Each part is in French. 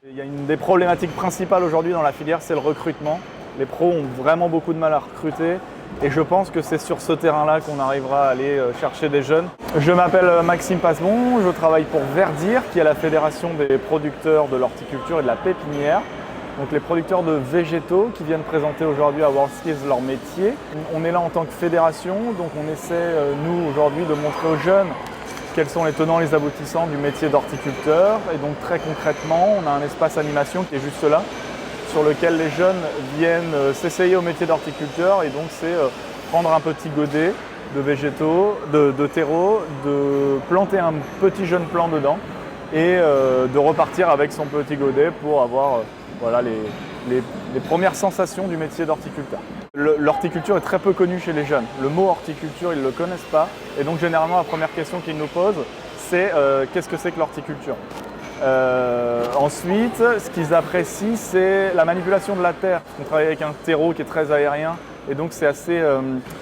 Il y a une des problématiques principales aujourd'hui dans la filière, c'est le recrutement. Les pros ont vraiment beaucoup de mal à recruter et je pense que c'est sur ce terrain-là qu'on arrivera à aller chercher des jeunes. Je m'appelle Maxime Passebon, je travaille pour Verdir, qui est la fédération des producteurs de l'horticulture et de la pépinière. Donc les producteurs de végétaux qui viennent présenter aujourd'hui à WorldSkills leur métier. On est là en tant que fédération, donc on essaie, nous, aujourd'hui, de montrer aux jeunes quels sont les tenants et les aboutissants du métier d'horticulteur. Et donc très concrètement, on a un espace animation qui est juste là, sur lequel les jeunes viennent s'essayer au métier d'horticulteur. Et donc c'est prendre un petit godet de végétaux, de terreau, de planter un petit jeune plant dedans et de repartir avec son petit godet pour avoir voilà, les premières sensations du métier d'horticulteur. L'horticulture est très peu connue chez les jeunes. Le mot horticulture, ils ne le connaissent pas. Et donc généralement, la première question qu'ils nous posent, c'est qu'est-ce que c'est que l'horticulture ? Ensuite, ce qu'ils apprécient, c'est la manipulation de la terre. On travaille avec un terreau qui est très aérien et donc c'est assez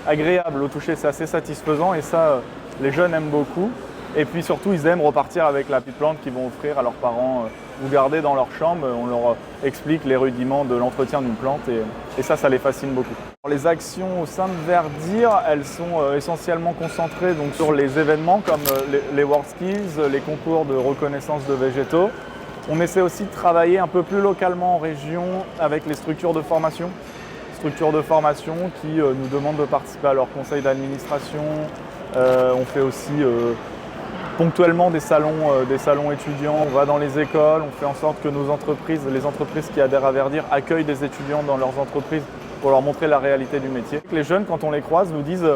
agréable au toucher, c'est assez satisfaisant et ça, les jeunes aiment beaucoup. Et puis surtout, ils aiment repartir avec la petite plante qu'ils vont offrir à leurs parents ou garder dans leur chambre. On leur explique les rudiments de l'entretien d'une plante et ça les fascine beaucoup. Les actions au sein de Verdir, elles sont essentiellement concentrées donc, sur les événements comme les WorldSkills, les concours de reconnaissance de végétaux. On essaie aussi de travailler un peu plus localement en région avec les structures de formation. Structures de formation qui nous demandent de participer à leur conseil d'administration. On fait aussi ponctuellement des salons étudiants, on va dans les écoles, on fait en sorte que nos entreprises, les entreprises qui adhèrent à Verdir accueillent des étudiants dans leurs entreprises pour leur montrer la réalité du métier. Les jeunes, quand on les croise, nous disent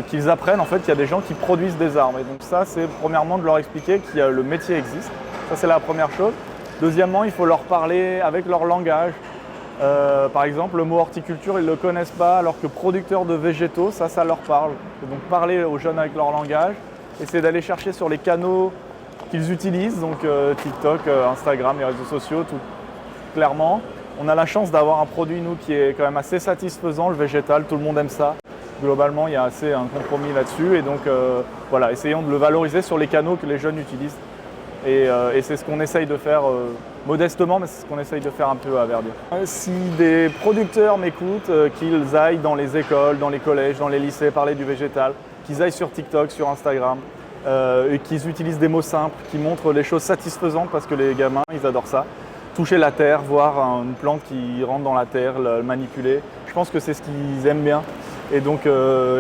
qu'ils apprennent en fait qu'il y a des gens qui produisent des armes. Et donc ça, c'est premièrement de leur expliquer que le métier existe. Ça, c'est la première chose. Deuxièmement, il faut leur parler avec leur langage. Par exemple, le mot horticulture, ils ne le connaissent pas, alors que producteur de végétaux, ça leur parle. Et donc parler aux jeunes avec leur langage. Essayer d'aller chercher sur les canaux qu'ils utilisent, donc TikTok, Instagram, les réseaux sociaux, tout clairement. On a la chance d'avoir un produit, nous, qui est quand même assez satisfaisant, le végétal, tout le monde aime ça. Globalement, il y a assez un compromis là-dessus et donc voilà, essayons de le valoriser sur les canaux que les jeunes utilisent. Et c'est ce qu'on essaye de faire modestement, mais c'est ce qu'on essaye de faire un peu à Verdir. Si des producteurs m'écoutent, qu'ils aillent dans les écoles, dans les collèges, dans les lycées, parler du végétal, qu'ils aillent sur TikTok, sur Instagram, et qu'ils utilisent des mots simples, qui montrent les choses satisfaisantes parce que les gamins, ils adorent ça. Toucher la terre, voir une plante qui rentre dans la terre, la manipuler, je pense que c'est ce qu'ils aiment bien. Et donc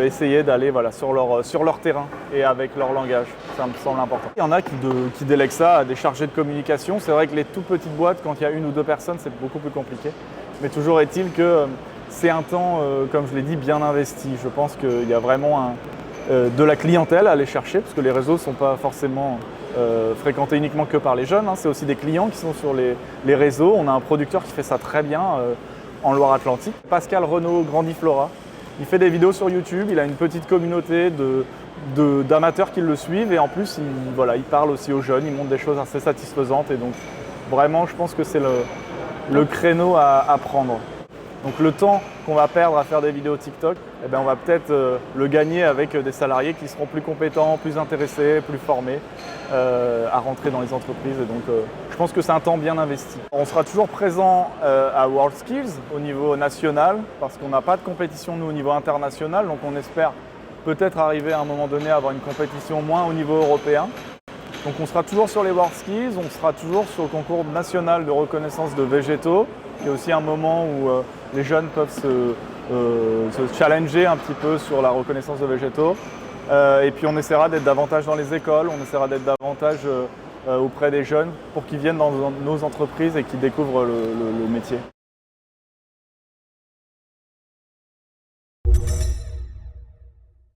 essayer d'aller sur leur terrain et avec leur langage, ça me semble important. Il y en a qui délèguent ça à des chargés de communication. C'est vrai que les tout petites boîtes, quand il y a une ou deux personnes, c'est beaucoup plus compliqué. Mais toujours est-il que c'est un temps, comme je l'ai dit, bien investi. Je pense qu'il y a vraiment de la clientèle à aller chercher, parce que les réseaux ne sont pas forcément fréquentés uniquement que par les jeunes. C'est aussi des clients qui sont sur les réseaux. On a un producteur qui fait ça très bien en Loire-Atlantique. Pascal Renaud Grandiflora. Il fait des vidéos sur YouTube, il a une petite communauté d'amateurs qui le suivent et en plus il parle aussi aux jeunes, il montre des choses assez satisfaisantes et donc vraiment je pense que c'est le créneau à prendre. Donc le temps qu'on va perdre à faire des vidéos TikTok, on va peut-être le gagner avec des salariés qui seront plus compétents, plus intéressés, plus formés à rentrer dans les entreprises. Et donc je pense que c'est un temps bien investi. On sera toujours présent à WorldSkills au niveau national parce qu'on n'a pas de compétition nous au niveau international. Donc on espère peut-être arriver à un moment donné à avoir une compétition moins au niveau européen. Donc on sera toujours sur les WorldSkills, on sera toujours sur le concours national de reconnaissance de végétaux. Il y a aussi un moment où les jeunes peuvent se challenger un petit peu sur la reconnaissance de végétaux. Et puis on essaiera d'être davantage dans les écoles, on essaiera d'être davantage auprès des jeunes pour qu'ils viennent dans nos entreprises et qu'ils découvrent le métier.